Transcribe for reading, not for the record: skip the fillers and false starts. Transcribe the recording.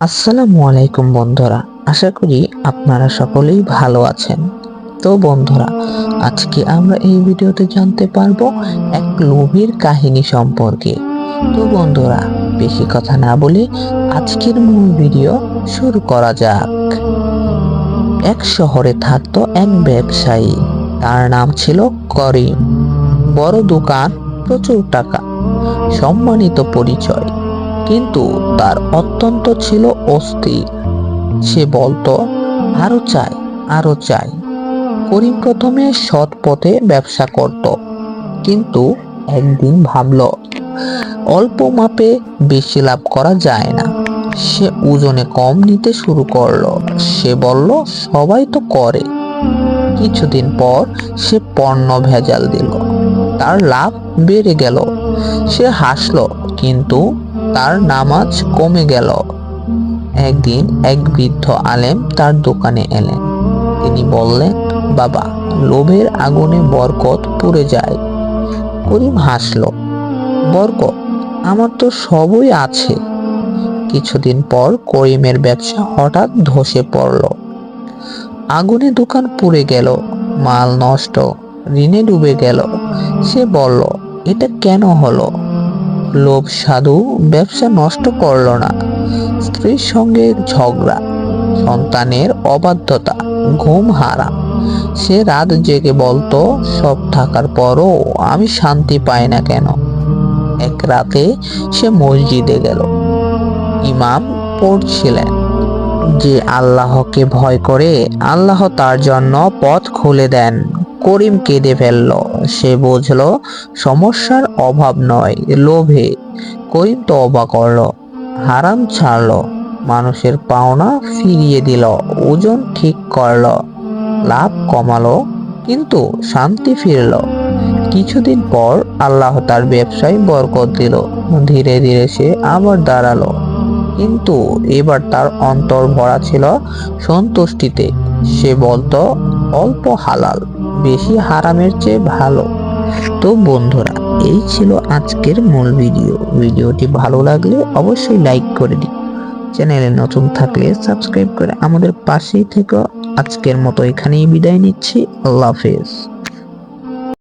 আসসালামু আলাইকুম বন্ধুরা, আশা করি আপনারা সকলেই ভালো আছেন। তো বন্ধুরা, আজকে আমরা এই ভিডিওতে জানতে পারবো এক লোভীর কাহিনী সম্পর্কে। তো বন্ধুরা, বেশি কথা না বলে আজকের মূল ভিডিও শুরু করা যাক। এক শহরে থাকতো এক ব্যবসায়ী, তার নাম ছিল করিম। বড় দোকান, প্রচুর টাকা, সম্মানিত পরিচয়, কিন্তু তার অত্যন্ত ছিল অস্থির। সে বলতো, আরো চাই, আরো চাই। করিম প্রথমে সৎ পথে ব্যবসা করত, কিন্তু একদিন ভাবলো অল্প মাপে বেশি লাভ করা যায় না। সে ওজনে কম নিতে শুরু করলো। সে বলল, সবাই তো করে। কিছুদিন পর সে পণ্য ভেজাল দিল, তার লাভ বেড়ে গেল। সে হাসলো, কিন্তু তার নামাজ কমে গেল। একদিন এক বৃদ্ধ আলেম তার দোকানে এলেন। তিনি বললেন, বাবা, লোভের আগুনে বরকত পুড়ে যায়। করিম হাসলো, বরকত? আমার তো সবই আছে। কিছুদিন পর করিমের ব্যবসা হঠাৎ ধসে পড়ল। আগুনে দোকান পুড়ে গেল, মাল নষ্ট, ঋণে ডুবে গেল। সে বলল, এটা কেন হলো? লোভ সাধু ব্যবসা নষ্ট করল না, স্ত্রীর সঙ্গে ঝগড়া, সন্তানের অবাধ্যতা, ঘুম হারাম। সে রাত জেগে বলতো, সব থাকার পরও আমি শান্তি পাই না কেন? এক রাতে সে মসজিদে গেল। ইমাম পড়ছিলেন, যে আল্লাহকে ভয় করে আল্লাহ তার জন্য পথ খুলে দেন। করিম কেঁদে ফেলল। সে বুঝলো সমস্যার অভাব নয়, লোভে। করিম তওবা করলো, হারাম ছাড়লো, মানুষের পাওনা ফিরিয়ে দিল, ওজন ঠিক করলো, লাভ কমালো, কিন্তু শান্তি ফিরল। কিছুদিন পর আল্লাহ তার ব্যবসায় বরকত দিল। ধীরে ধীরে সে আবার দাঁড়ালো, কিন্তু এবার তার অন্তর ভরা ছিল সন্তুষ্টিতে। সে বলতো, অল্প হালাল, বেশি হারামের চেয়ে ভালো। তো বন্ধুরা, এই ছিল আজকের মূল ভিডিওটি ভালো লাগলে অবশ্যই লাইক করে দিন। চ্যানেলে নতুন থাকলে সাবস্ক্রাইব করে আমাদের পাশেই থেকো। আজকের মতো এখানেই বিদায় নিচ্ছি। আল্লাহ হাফেজ।